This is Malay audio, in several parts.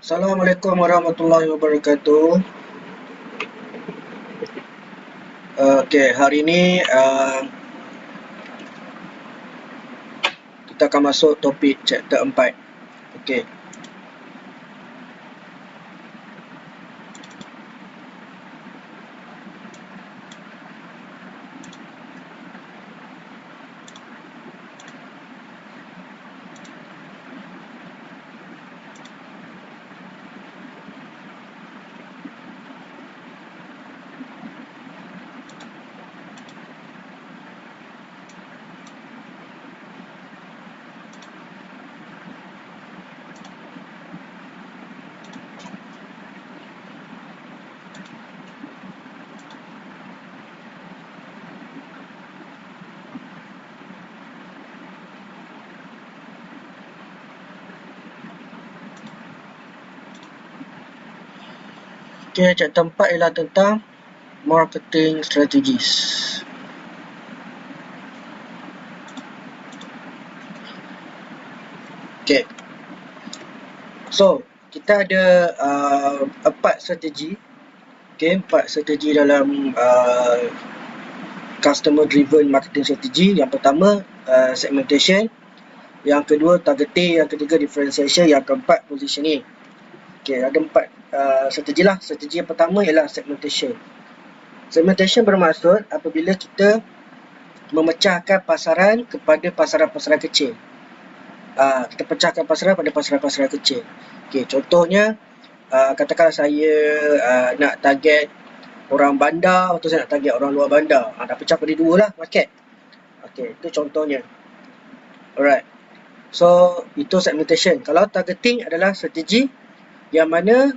Assalamualaikum warahmatullahi wabarakatuh. Okey, hari ini kita akan masuk topik chapter 4. Okey. Okey, chapter 4 ialah tentang marketing strategies. Okey. So, kita ada 4 strategi. Okey, 4 strategi dalam customer driven marketing strategy. Yang pertama segmentation, yang kedua targeting, yang ketiga differentiation, yang keempat positioning. Okey, ada 4 strategi lah. Strategi yang pertama ialah segmentation. Segmentation bermaksud apabila kita memecahkan pasaran kepada pasaran-pasaran kecil. Kita pecahkan pasaran pada pasaran-pasaran kecil. Okey, contohnya katakanlah saya nak target orang bandar atau saya nak target orang luar bandar. Dah pecah pada dua lah market. Okey, itu contohnya. Alright. So, itu segmentation. Kalau targeting adalah strategi yang mana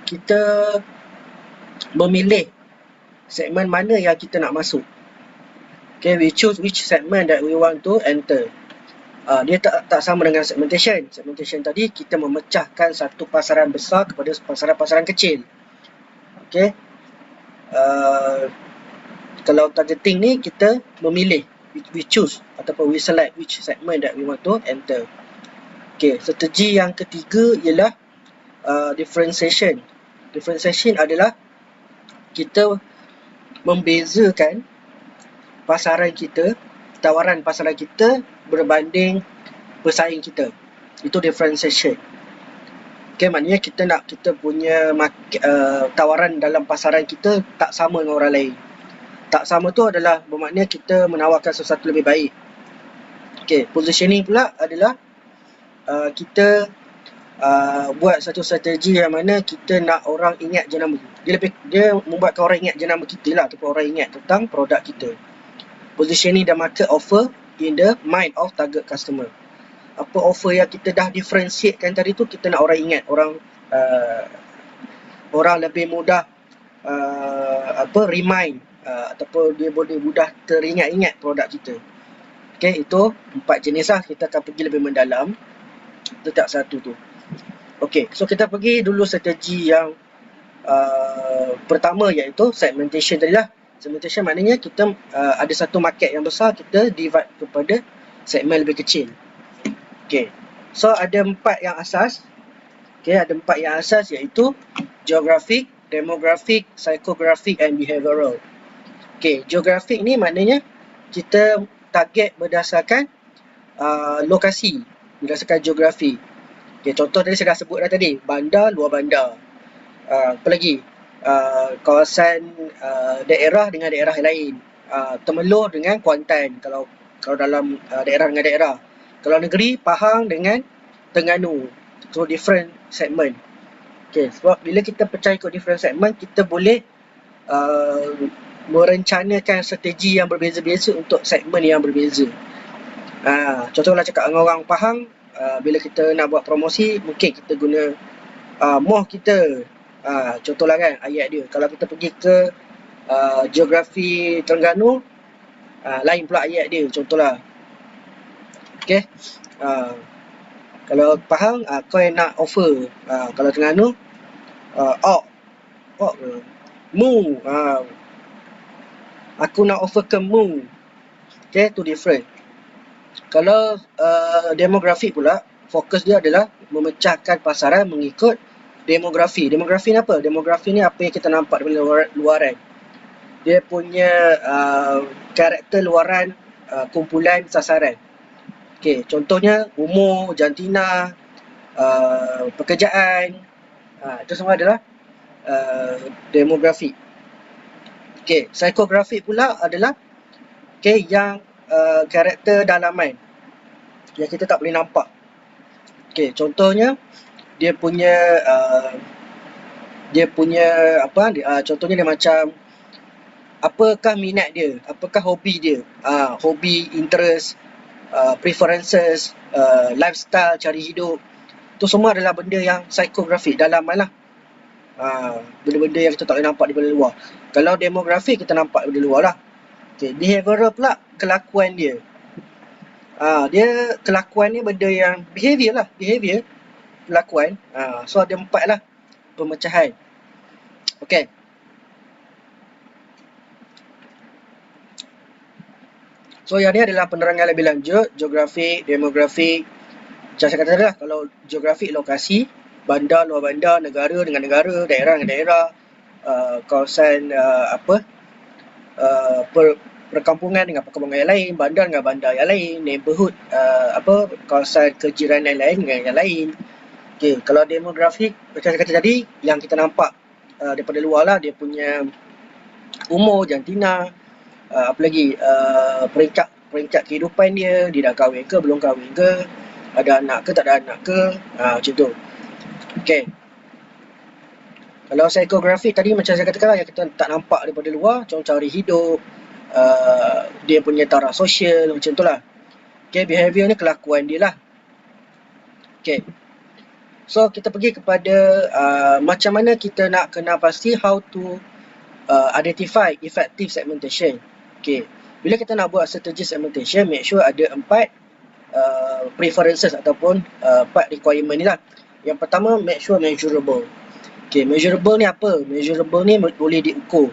kita memilih segmen mana yang kita nak masuk. Okay, we choose which segment that we want to enter. Dia tak sama dengan segmentation. Segmentation tadi kita memecahkan satu pasaran besar kepada pasaran-pasaran kecil. Okay. Kalau targeting ni kita memilih, we choose ataupun we select which segment that we want to enter. Okay, strategi yang ketiga ialah differentiation. Differentiation adalah kita membezakan pasaran kita, tawaran pasaran kita berbanding pesaing kita. Itu differentiation. Okay, maknanya kita punya tawaran dalam pasaran kita tak sama dengan orang lain. Tak sama tu adalah bermakna kita menawarkan sesuatu lebih baik. Okay, positioning pula adalah kita buat satu strategi yang mana kita nak orang ingat jenama. Dia membuatkan orang ingat jenama kita lah, ataupun orang ingat tentang produk kita. Positioning the market offer in the mind of target customer. Apa offer yang kita dah differentiatekan tadi tu, kita nak orang ingat, orang lebih mudah remind ataupun dia boleh mudah teringat-ingat produk kita. Okay, itu 4 jenis lah. Kita akan pergi lebih mendalam setiap satu tu. Okay, so kita pergi dulu strategi yang pertama, iaitu segmentation tadi lah. Segmentation maknanya kita ada satu market yang besar, kita divide kepada segmen lebih kecil. Okay, so ada 4 yang asas. Okay, ada 4 yang asas, iaitu geographic, demographic, psychographic and behavioral. Okay, geographic ni maknanya kita target berdasarkan lokasi, berdasarkan geografi. Okay, contoh tadi saya dah sebut dah tadi, bandar, luar bandar. Apa lagi? Kawasan daerah dengan daerah lain. Temelur dengan Kuantan kalau dalam daerah dengan daerah. Kalau negeri, Pahang dengan Terengganu. So different segment. Okay, sebab bila kita pecah ikut different segment, kita boleh merencanakan strategi yang berbeza-beza untuk segmen yang berbeza. Contohlah cakap dengan orang Pahang, bila kita nak buat promosi, mungkin kita guna moh kita. Contohlah kan ayat dia. Kalau kita pergi ke geografi Terengganu, lain pula ayat dia, contohlah. Okay. Kalau Pahang, kau yang nak offer. Kalau Terengganu, mu. Aku nak offer ke mu. Okay, tu different. Kalau demografi pula, fokus dia adalah memecahkan pasaran mengikut demografi. Demografi ni apa? Demografi ni apa yang kita nampak daripada luaran. Dia punya karakter luaran kumpulan sasaran. Okey, contohnya umur, jantina, pekerjaan, itu semua adalah demografi. Okey, psikografi pula adalah yang karakter dalaman yang kita tak boleh nampak. Okey, contohnya dia punya contohnya dia macam apakah minat dia, apakah hobi dia, hobi, interest, preferences, lifestyle, cari hidup. Itu semua adalah benda yang psikografi, dalaman lah. Benda-benda yang kita tak boleh nampak daripada luar. Kalau demografi kita nampak daripada luar lah. Okay, behavioral pula kelakuan dia. Dia kelakuan ni benda yang behavior, kelakuan. So ada 4 lah pemecahan. Okay. So yang ni adalah penerangan lebih lanjut, geografi, demografi. Macam saya kata tadi lah, kalau geografi lokasi, bandar, luar bandar, negara dengan negara, daerah dengan daerah, kawasan perkampungan dengan perkampungan yang lain, bandar dengan bandar yang lain, neighborhood, kawasan kejiranan yang lain dengan yang lain. Okay, kalau demografi, macam saya kata tadi, yang kita nampak daripada luar lah, dia punya umur, jantina, apa lagi, peringkat kehidupan dia dah kahwin ke, belum kahwin ke, ada anak ke, tak ada anak ke, macam tu. Okay. Kalau psikografi tadi macam saya katakan lah, yang kita tak nampak daripada luar, macam cari hidup, dia punya taraf sosial, macam tu lah. Okay, behavior ni kelakuan dia lah. Okay. So, kita pergi kepada macam mana kita nak kenal pasti how to identify effective segmentation. Okay. Bila kita nak buat strategi segmentation, make sure ada 4 preferences ataupun 4 requirement ni lah. Yang pertama, make sure measurable. Okay, measurable ni apa? Measurable ni boleh diukur.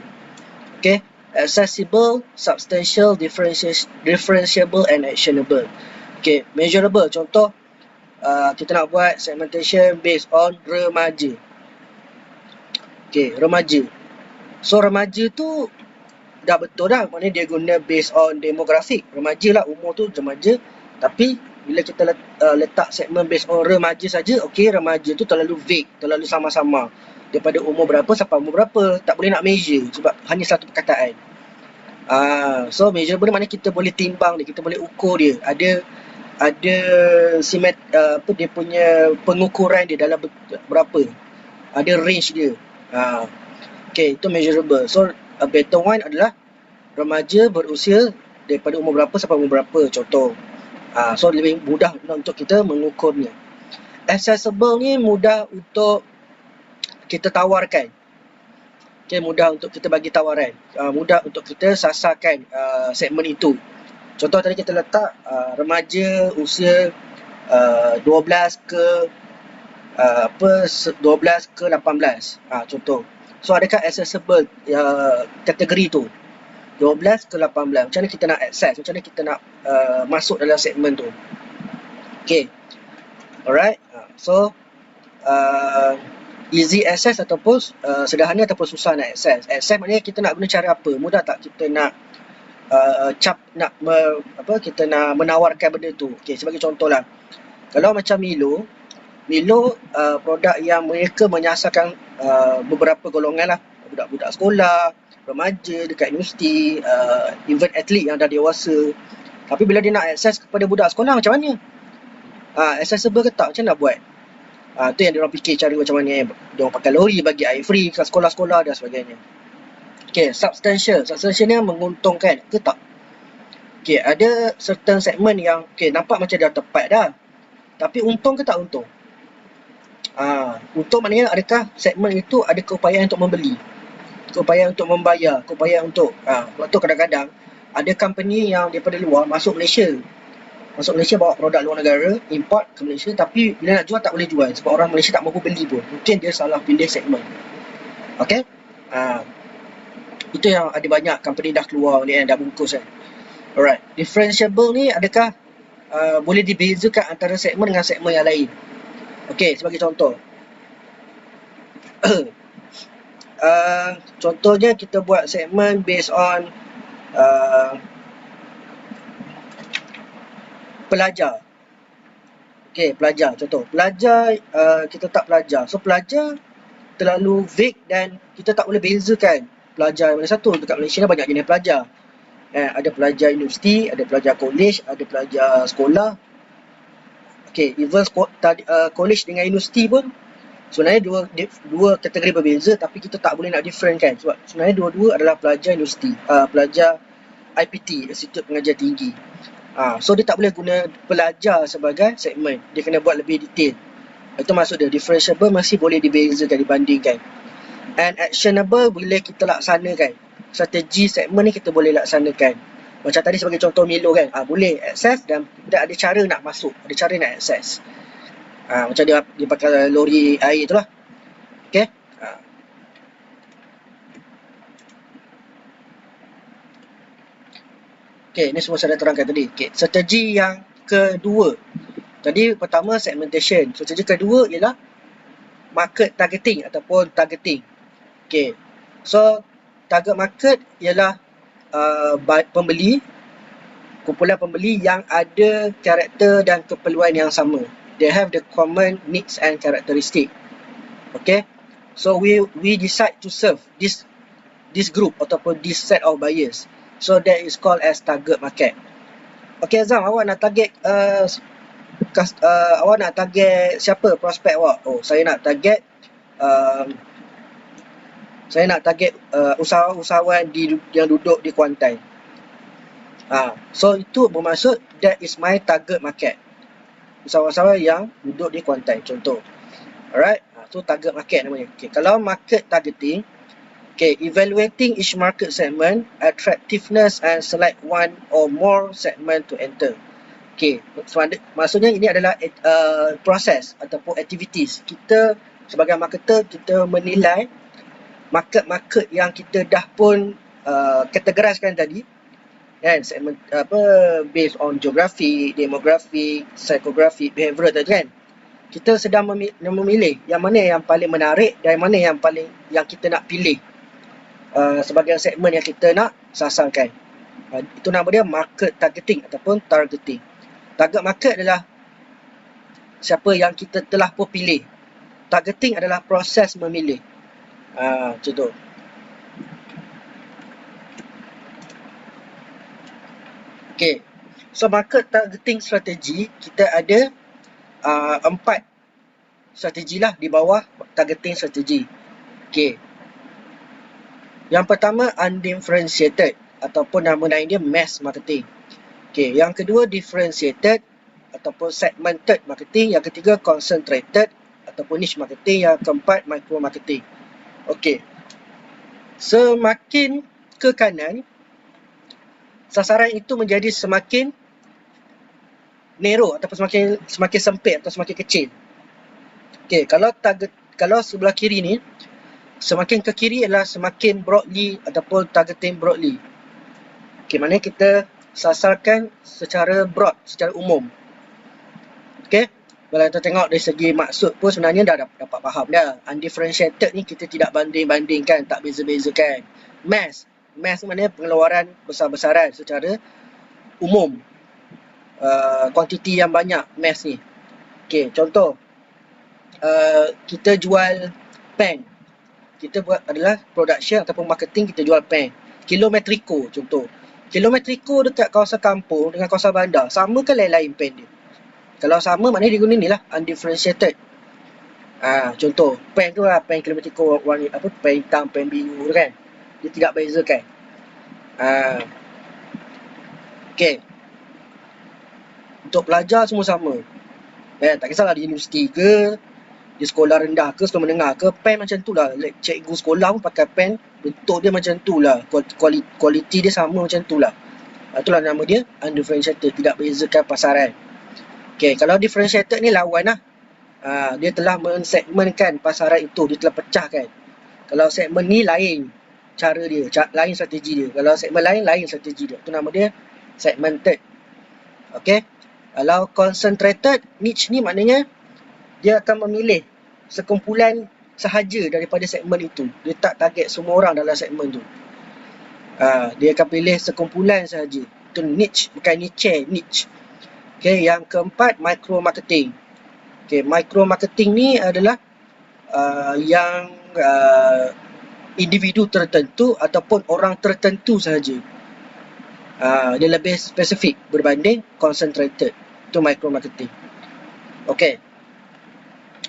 Okay, accessible, substantial, differentiable and actionable. Okay, measurable. Contoh, kita nak buat segmentation based on remaja. Okay, remaja. So, remaja tu dah betul dah. Maknanya dia guna based on demographic. Remaja lah, umur tu remaja. Tapi, bila kita letak segmen based on remaja saja, okay, remaja tu terlalu vague, terlalu sama-sama. Daripada umur berapa sampai umur berapa. Tak boleh nak measure sebab hanya satu perkataan. So, measurable ni maknanya kita boleh timbang dia, kita boleh ukur dia. Ada dia punya pengukuran dia dalam berapa. Ada range dia. Okay, itu measurable. So, a better one adalah remaja berusia daripada umur berapa sampai umur berapa, contoh. So, lebih mudah untuk kita mengukurnya. Accessible ni mudah untuk kita tawarkan. Okay, mudah untuk kita bagi tawaran. Mudah untuk kita sasarkan segmen itu. Contoh tadi kita letak remaja usia 12 ke 12 ke 18. Contoh. So, adakah accessible kategori tu? 12 ke 18. Macam mana kita nak access? Macam mana kita nak masuk dalam segmen tu? Okay. Alright. So, easy access ataupun sederhana ataupun susah nak access. Access maknanya kita nak guna cara apa? Mudah tak kita nak kita nak menawarkan benda tu? Okay, sebagai contoh lah. Kalau macam Milo produk yang mereka menyasarkan beberapa golongan lah. Budak-budak sekolah, remaja dekat universiti, even atlet yang dah dewasa. Tapi bila dia nak akses kepada budak sekolah, macam mana? Accessible ke tak? Macam mana nak buat? Tu yang diorang fikir cara macam mana. Diorang pakai lori, bagi air free kat sekolah-sekolah dan sebagainya. Okay, substantial. Substantial ni menguntungkan ke tak? Okay, ada certain segmen yang nampak macam dah tepat dah. Tapi untung ke tak untung? Untung maknanya adakah segmen itu ada keupayaan untuk membeli, keupayaan untuk membayar, keupayaan untuk waktu kadang-kadang ada company yang daripada luar masuk Malaysia bawa produk luar negara, import ke Malaysia, tapi bila nak jual tak boleh jual sebab orang Malaysia tak mampu beli pun. Mungkin dia salah pilih segmen. Okay, itu yang ada banyak company dah keluar ni, dah bungkus kan. Alright, differentiable ni adakah boleh dibezakan antara segmen dengan segmen yang lain. Okey, sebagai contoh. Contohnya kita buat segmen based on pelajar. Okey, pelajar. Contoh, pelajar, kita tak pelajar. So, pelajar terlalu vague dan kita tak boleh bezakan pelajar mana satu. Dekat Malaysia ni banyak jenis pelajar. Ada pelajar universiti, ada pelajar college, ada pelajar sekolah. Okey, even college dengan universiti pun sebenarnya dua kategori berbeza, tapi kita tak boleh nak different kan, sebab sebenarnya dua-dua adalah pelajar universiti, pelajar IPT, Institut Pengajian Tinggi. So dia tak boleh guna pelajar sebagai segmen, dia kena buat lebih detail. Itu maksud dia, differentiable masih boleh dibezakan, dibandingkan. And actionable boleh kita laksanakan. Strategi segmen ni kita boleh laksanakan. Macam tadi sebagai contoh Milo kan, boleh access dan kita ada cara nak masuk, ada cara nak access. Macam dia pakai lori air tu lah. Okay. Okay, ini semua saya dah terangkan tadi. Okay, strategi yang kedua. Tadi pertama segmentation. Strategi kedua ialah market targeting ataupun targeting. Okay. So, target market ialah pembeli, kumpulan pembeli yang ada karakter dan keperluan yang sama. They have the common needs and characteristic. Okay. So, we decide to serve this group ataupun this set of buyers. So that is called as target market. Okay Azam, awak nak target awak nak target siapa prospek awak? Oh, saya nak target usahawan yang duduk di Kuantan. So itu bermaksud that is my target market. Usahawan yang duduk di Kuantan, contoh. Alright, so target market namanya. Okay, kalau market targeting, okay, evaluating each market segment, attractiveness and select one or more segment to enter. Okay, maksudnya ini adalah proses ataupun activities. Kita sebagai marketer, kita menilai market-market yang kita dah pun categoriskan tadi, kan, segment based on geografi, demografi, psikografi, behavioral tadi kan. Kita sedang memilih yang mana yang paling menarik dan mana yang kita nak pilih sebagai segmen yang kita nak sasarkan. Itu nama dia market targeting ataupun targeting. Target market adalah siapa yang kita telah pun pilih. Targeting adalah proses memilih. Contoh. Okay. So market targeting strategi, kita ada 4 strategi lah di bawah targeting strategi. Okay. Yang pertama undifferentiated ataupun nama lain dia mass marketing. Okay, yang kedua differentiated ataupun segmented marketing, yang ketiga concentrated ataupun niche marketing, yang keempat micro marketing. Okay. Semakin ke kanan, sasaran itu menjadi semakin narrow ataupun semakin sempit atau semakin kecil. Okay, kalau sebelah kiri ni, semakin ke kiri adalah semakin broadly ataupun targeting broadly. Okay, maknanya kita sasarkan secara broad, secara umum. Okay, kalau kita tengok dari segi maksud pun sebenarnya dah dapat faham dah. Undifferentiated ni kita tidak banding-bandingkan, tak beza-bezakan. Mass ni maknanya pengeluaran besar-besaran secara umum. Kuantiti yang banyak mass ni. Okay, contoh. Kita jual pen. Kita buat adalah production ataupun marketing, kita jual pen. Kilometriko contoh. Kilometriko dekat kawasan kampung dengan kawasan bandar, sama ke lain-lain pen dia? Kalau sama, maknanya dia guna ni lah, undifferentiated. Contoh, pen tu lah, pen Kilometriko warna pen hitam, pen biru kan. Dia tidak bezakan. Okay. Untuk pelajar semua sama. Tak kisahlah di universiti ke, di sekolah rendah ke, sekolah menengah ke, pen macam tu lah. Cikgu sekolah pun pakai pen, bentuk dia macam tu lah, kualiti dia sama macam tu lah. Itulah nama dia undifferentiated, tidak bezakan pasaran. Okay, kalau differentiated ni lawan lah. Dia telah mensegmenkan pasaran itu, dia telah pecahkan. Kalau segmen ni lain cara dia, lain strategi dia. Kalau segmen lain strategi dia. Itu nama dia segmented. Okay, Kalau concentrated niche ni maknanya dia akan memilih sekumpulan sahaja daripada segmen itu. Dia tak target semua orang dalam segmen tu. Dia akan pilih sekumpulan sahaja. Itu niche, bukan niche. Okay, yang keempat, micro marketing. Okay, micro marketing ni adalah yang individu tertentu ataupun orang tertentu sahaja. Dia lebih spesifik berbanding concentrated. Itu micro marketing. Okay.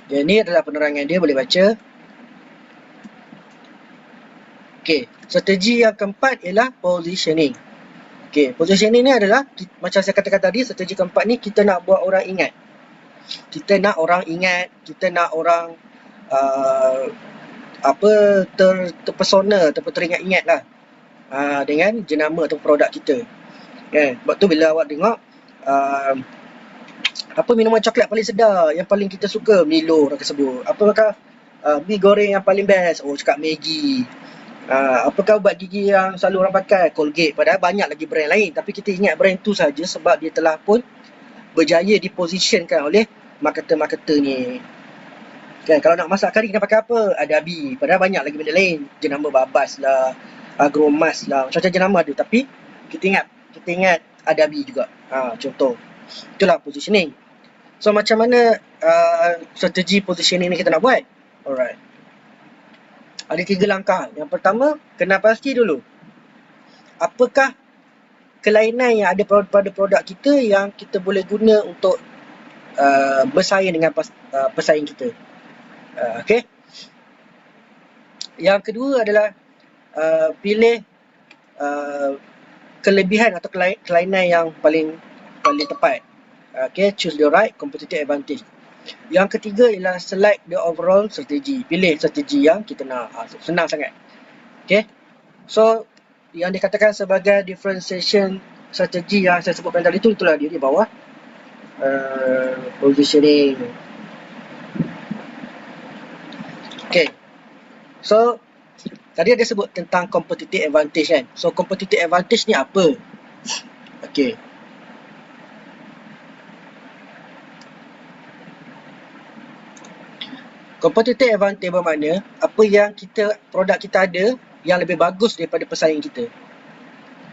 Jadi ni adalah penerangan dia, boleh baca. Okay, strategi yang keempat ialah positioning. Okay, positioning ni adalah macam saya katakan tadi, strategi keempat ni kita nak buat orang ingat. Kita nak orang ingat, kita nak orang terpesona ataupun teringat-ingat lah dengan jenama atau produk kita. Sebab tu bila awak tengok apa minuman coklat paling sedap, yang paling kita suka, Milo orang sebut. Apakah mi goreng yang paling best? Oh, cakap Maggi. Apakah ubat gigi yang selalu orang pakai? Colgate. Padahal banyak lagi brand lain, tapi kita ingat brand tu saja sebab dia telah pun berjaya dipositionkan oleh marketer-marketer ni. Kan, kalau nak masak kari kena pakai apa? Adabi. Padahal banyak lagi benda lain. Jenama Babas lah, Agromas lah, macam-macam jenama ada, tapi kita ingat Adabi juga. Contoh. Itulah positioning. So macam mana strategi positioning ni kita nak buat? Alright. Ada 3 langkah. Yang pertama, kena pasti dulu apakah kelainan yang ada pada produk kita yang kita boleh guna untuk bersaing dengan pesaing kita. Okay. Yang kedua adalah pilih kelebihan atau kelainan yang paling tepat. Okay, choose the right competitive advantage. Yang ketiga ialah select the overall strategy. Pilih strategi yang kita nak. Senang sangat. Okay. So, yang dikatakan sebagai differentiation strategi yang saya sebutkan tadi tu, itulah dia di bawah. Positioning. Okay. So, tadi ada sebut tentang competitive advantage kan. So, competitive advantage ni apa? Okay. Competitive advantage bermakna apa yang produk kita ada yang lebih bagus daripada pesaing kita.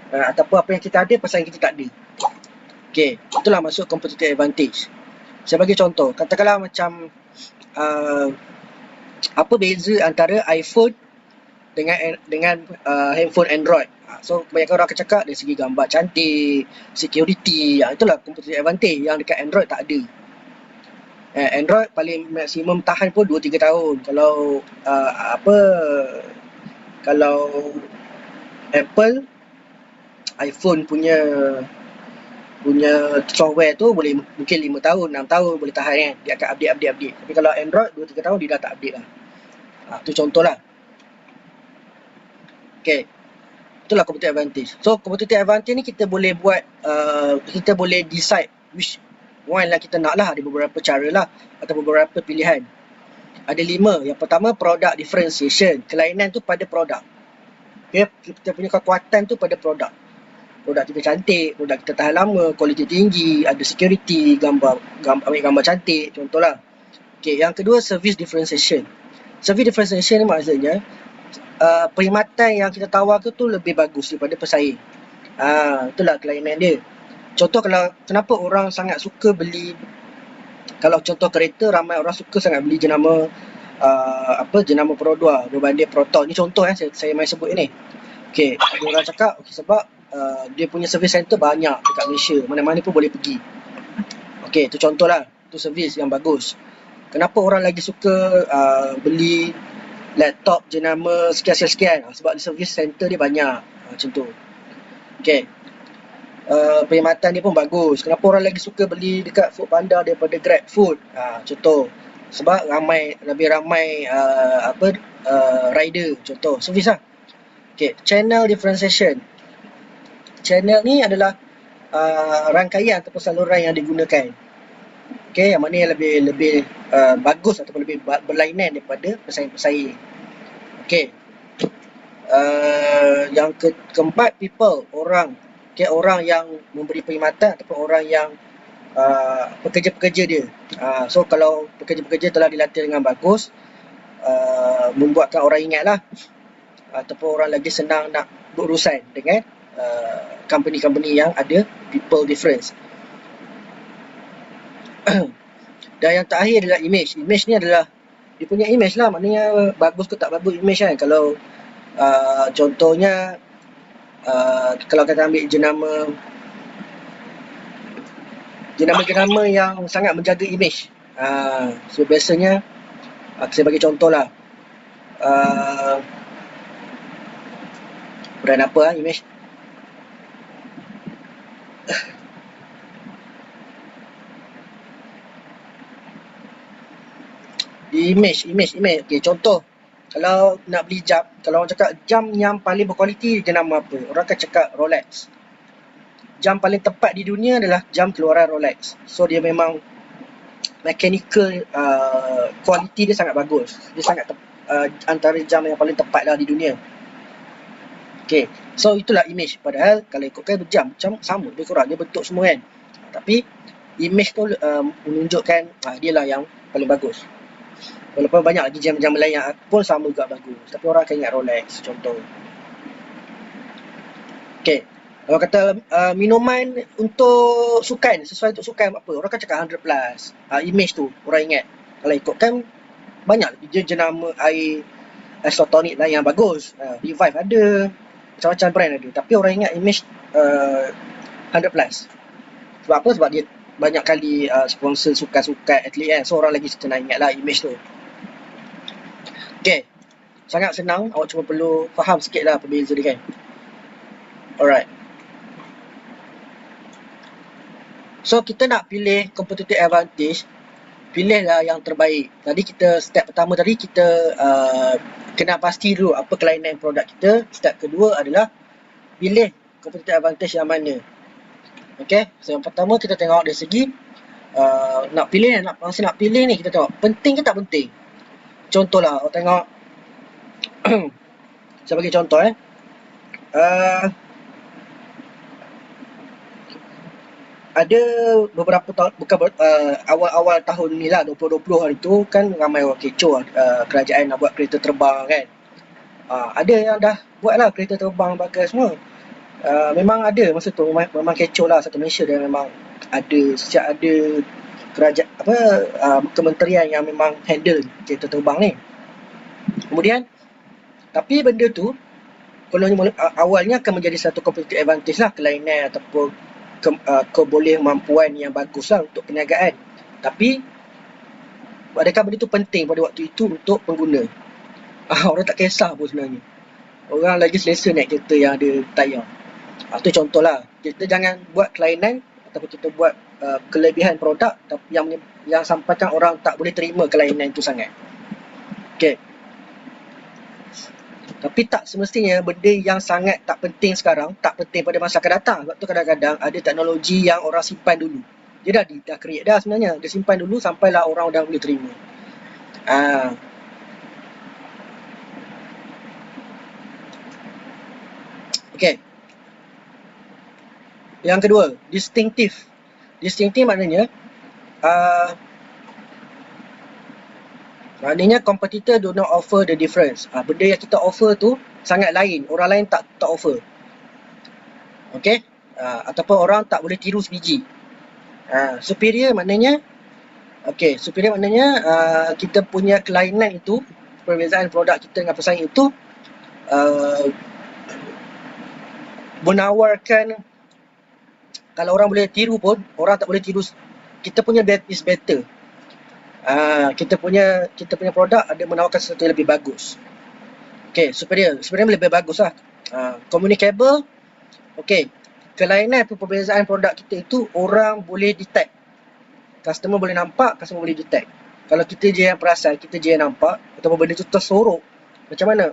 Ataupun apa yang kita ada, pesaing kita tak ada. Okay, itulah maksud competitive advantage. Saya bagi contoh, katakanlah macam apa beza antara iPhone dengan handphone Android. So kebanyakan orang akan cakap dari segi gambar cantik, security, itulah competitive advantage yang dekat Android tak ada. Android paling maksimum tahan pun 2-3 tahun. Kalau kalau Apple iPhone punya software tu boleh mungkin 5 tahun, 6 tahun boleh tahan kan. Dia akan update. Tapi kalau Android 2-3 tahun dia dah tak update lah. Tu contohlah. Okay. Itulah competitive advantage. So competitive advantage ni kita boleh buat, kita boleh decide which one lah kita nak lah. Ada beberapa cara lah atau beberapa pilihan. Ada 5. Yang pertama, product differentiation. Kelainan tu pada produk. Okay? Kita punya kekuatan tu pada produk. Produk kita cantik, produk kita tahan lama, kualiti tinggi, ada security, ambil gambar cantik, contohlah. Okay, yang kedua, service differentiation. Service differentiation ni maksudnya perkhidmatan yang kita tawarkan tu lebih bagus daripada pesaing. Itulah kelainan dia. Contoh, kenapa orang sangat suka beli, kalau contoh kereta, ramai orang suka sangat beli jenama jenama Pro 2 berbanding Proton. Ni contoh saya main sebut ni. Okay, orang cakap sebab dia punya service center banyak dekat Malaysia, mana-mana pun boleh pergi. Okay, tu contohlah, tu servis yang bagus. Kenapa orang lagi suka beli laptop jenama sekian-sekian? Sebab service center dia banyak, macam tu. Okay, perkhidmatan dia pun bagus. Kenapa orang lagi suka beli dekat Foodpanda daripada Grab Food? Contoh, sebab lebih ramai rider, contoh, servis lah. Okay, channel differentiation. Channel ni adalah rangkaian ataupun saluran yang digunakan. Okay, yang mana yang lebih bagus ataupun lebih berlainan daripada pesaing-pesaing. Okay. Yang keempat, people, orang. Okay, orang yang memberi perkhidmatan ataupun orang yang pekerja-pekerja dia. So kalau pekerja-pekerja telah dilatih dengan bagus, membuatkan orang ingat lah, ataupun orang lagi senang nak berurusan dengan company-company yang ada people difference. Dan yang terakhir adalah image. Image ni adalah dia punya image lah, maknanya bagus ke tak bagus image kan. Kalau contohnya kalau kita ambil jenama yang sangat menjaga image. So biasanya saya bagi contoh lah, brand apa image. Image. Okay, contoh. Kalau nak beli jam, kalau orang cakap jam yang paling berkualiti, jenama apa? Orang akan cakap Rolex. Jam paling tepat di dunia adalah jam keluaran Rolex. So dia memang mechanical quality dia sangat bagus. Dia sangat antara jam yang paling tepat lah di dunia. Okay, so itulah image. Padahal kalau ikutkan jam sama, lebih kurang dia bentuk semua kan. Tapi image tu menunjukkan dia lah yang paling bagus. Walaupun banyak lagi jam-jam lain yang pun sama juga bagus, tapi orang akan ingat Rolex contoh. Okay, kalau kata minuman untuk sukan, sesuai untuk sukan apa, orang akan cakap 100 plus. Image tu orang ingat. Kalau ikutkan banyak jenama air isotonic lah yang bagus. Revive ada, macam-macam brand ada, tapi orang ingat image 100 plus. Sebab apa? Sebab dia banyak kali sponsor sukan-sukan atlet kan. So orang lagi senang ingat lah image tu. Okay, sangat senang. Awak cuma perlu faham sikit lah perbeza dia kan. Alright. So kita nak pilih competitive advantage, pilihlah yang terbaik. Tadi kita step pertama tadi kita kena pasti dulu apa kelainan produk kita. Step kedua adalah pilih competitive advantage yang mana. Okay, so yang pertama kita tengok dari segi masa nak pilih ni, kita tengok penting ke tak penting. Contohlah, awak tengok saya bagi contoh ada beberapa tahun, bukan awal-awal tahun ni lah, 2020 hari tu kan ramai orang kecoh kerajaan nak buat kereta terbang kan. Ada yang dah buat lah kereta terbang bagai semua. Memang ada masa tu, memang kecoh lah satu Malaysia, dan memang ada sejak ada kerajaan kementerian yang memang handle kereta terbang ni. Kemudian tapi benda tu awalnya akan menjadi satu competitive advantage lah, kelainan ataupun kebolehmampuan yang bagus lah untuk perniagaan. Tapi adakah benda tu penting pada waktu itu untuk pengguna? Orang tak kisah pun sebenarnya. Orang lagi selesa naik kereta yang ada tayar. Itu contoh lah. Kita jangan buat kelainan ataupun kita buat kelebihan produk yang sampaikan orang tak boleh terima kelainan itu sangat. Okay. Tapi tak semestinya benda yang sangat tak penting sekarang tak penting pada masa akan datang. Sebab tu kadang-kadang ada teknologi yang orang simpan dulu. Dia dah create dah sebenarnya. Dia simpan dulu sampailah orang dah boleh terima. Okay. Yang kedua, distinctive. Distinctive maknanya competitor do not offer the difference. Benda yang kita offer tu sangat lain, orang lain tak offer. Okay, ataupun orang tak boleh tiru sebiji. Superior maknanya kita punya kelainan itu, perbezaan produk kita dengan pesaing itu menawarkan, kalau orang boleh tiru pun orang tak boleh tiru. Kita punya is better. Kita punya produk ada menawarkan sesuatu yang lebih bagus. Okay, superior. Sebenarnya lebih bagus lah. Communicable. Okay, kelainan atau perbezaan produk kita itu orang boleh detect. Customer boleh nampak, customer boleh detect. Kalau kita je yang perasan, kita je yang nampak, ataupun benda tu tersorok, macam mana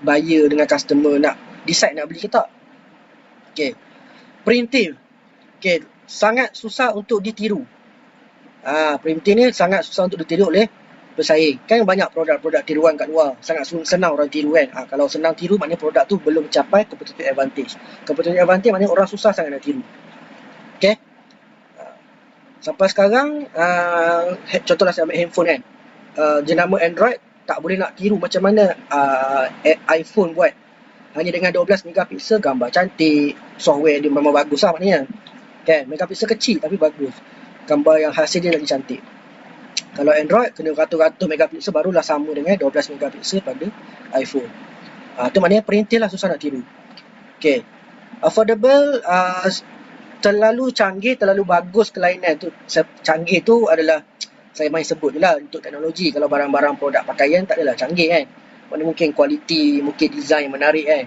buyer dengan customer nak decide nak beli ke tak? Okay, primitive. Okay, sangat susah untuk ditiru. Primitive ni sangat susah untuk ditiru oleh pesaing. Kan banyak produk-produk tiruan kat luar, sangat senang orang tiru kan. Kalau senang tiru maknanya produk tu belum mencapai competitive advantage. Competitive advantage maknanya orang susah sangat nak tiru. Okay, Sampai sekarang, contohlah saya ambil handphone kan, jenama Android tak boleh nak tiru macam mana iPhone buat. Hanya dengan 12 megapiksel, gambar cantik, software dia memang bagus lah maknanya. Kan, megapiksel kecil tapi bagus. Gambar yang hasil dia lagi cantik. Kalau Android kena ratus-ratus megapiksel barulah sama dengan 12 megapiksel pada iPhone. Tu maknanya perintil lah, susah nak tiru. Okay. Affordable, terlalu canggih, terlalu bagus kelainan tu. Canggih tu adalah saya main sebut je lah untuk teknologi. Kalau barang-barang produk pakaian tak adalah canggih kan. Mana mungkin kualiti, mungkin design menarik kan.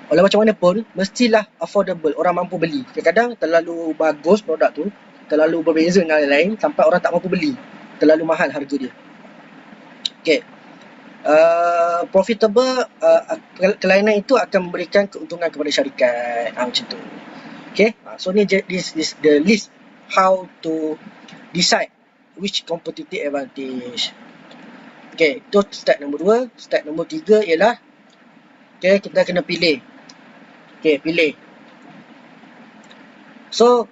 Walau macam mana pun, mestilah affordable, orang mampu beli. Kadang-kadang terlalu bagus produk tu, terlalu berbeza dengan lain sampai orang tak mampu beli. Terlalu mahal harga dia. Okay. Profitable, kelainan itu akan memberikan keuntungan kepada syarikat. Macam tu. Okay. So ni this is the list how to decide which competitive advantage. Okay, itu step nombor 2. Step nombor 3 ialah, okay, kita kena pilih. Okay, pilih. So,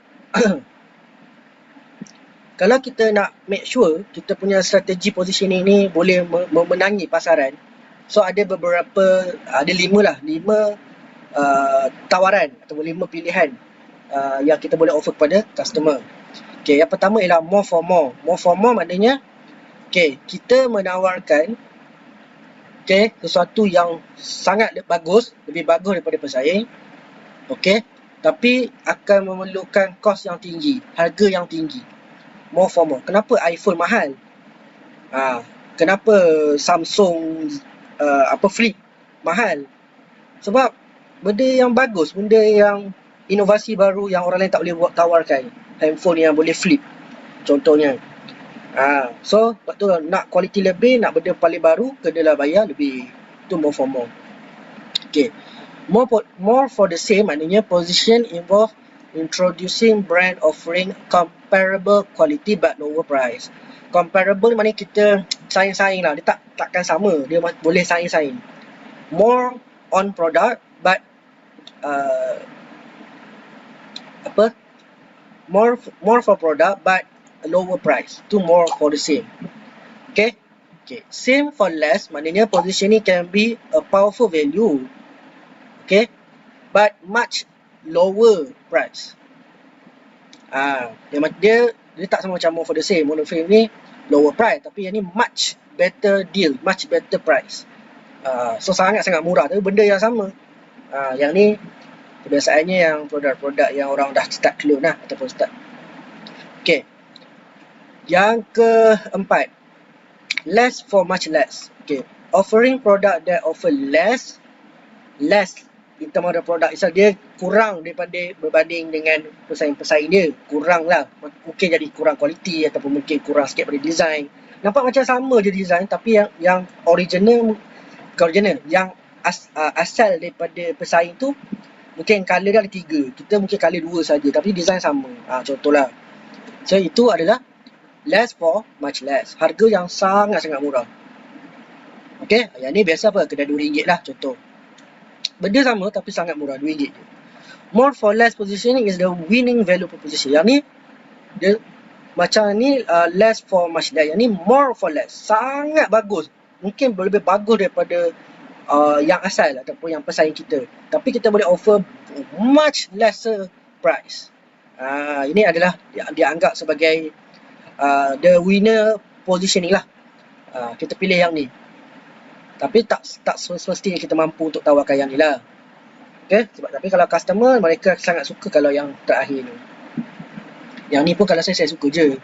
kalau kita nak make sure kita punya strategi positioning ni boleh memenangi pasaran, so ada beberapa, ada 5 tawaran atau 5 pilihan yang kita boleh offer kepada customer. Okay, yang pertama ialah more for more. More for more maknanya, okay, kita menawarkan, okay, sesuatu yang sangat bagus, lebih bagus daripada pesaing, okay, tapi akan memerlukan kos yang tinggi, harga yang tinggi. More for more. Kenapa iPhone mahal? Kenapa Samsung Flip mahal? Sebab benda yang bagus, benda yang inovasi baru yang orang lain tak boleh tawarkan. Handphone yang boleh flip contohnya. So sebab tu nak kualiti lebih, nak benda paling baru, kenalah bayar lebih. Itu more for more. Okay. More for the same maknanya position involve introducing brand offering comparable quality but lower price. Comparable maknanya kita saing-saing lah. Dia takkan sama. Dia boleh saing-saing. More on product but more for product but lower price. To more for the same. Okay. Same for less maknanya positioning can be a powerful value. Okay. But much lower price. Dia tak sama macam more for the same. More for the same ni lower price, tapi yang ni much better deal, much better price. So sangat-sangat murah tapi benda yang sama. Yang ni kebiasaannya yang produk-produk yang orang dah start clone lah ataupun start. Okay. Yang keempat, less for much less. Okay. Offering product that offer less in term of the product itself, dia kurang daripada berbanding dengan pesaing-pesaing dia. Kurang lah. Mungkin jadi kurang kualiti ataupun mungkin kurang sikit pada design. Nampak macam sama je design, tapi yang original, yang asal daripada pesaing tu, mungkin colour dia ada 3. Kita mungkin colour 2 saja, tapi design sama. Contohlah. So itu adalah less for much less. Harga yang sangat-sangat murah. Okay. Yang ni biasa apa? Kedai RM2 lah contoh. Benda sama tapi sangat murah, RM2 je. More for less positioning is the winning value proposition. Yang ni dia macam ni, less for much less. Yang ni more for less. Sangat bagus. Mungkin lebih bagus daripada yang asal ataupun yang pesaing kita. Tapi kita boleh offer much lesser price. Ini adalah dianggap sebagai the winner positioning lah. Kita pilih yang ni. Tapi tak semestinya kita mampu untuk tawarkan yang ni lah. Okay? Tapi kalau customer, mereka sangat suka kalau yang terakhir ni. Yang ni pun kalau saya suka je.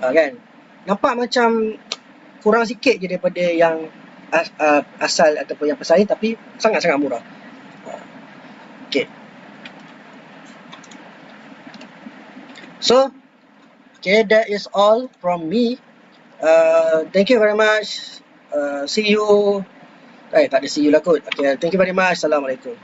Kan? Nampak macam kurang sikit je daripada yang asal ataupun yang pesaing, tapi sangat-sangat murah. Okay. So, okay, that is all from me. Thank you very much. See you. Tak ada see you lah kot. Okay, thank you very much. Assalamualaikum.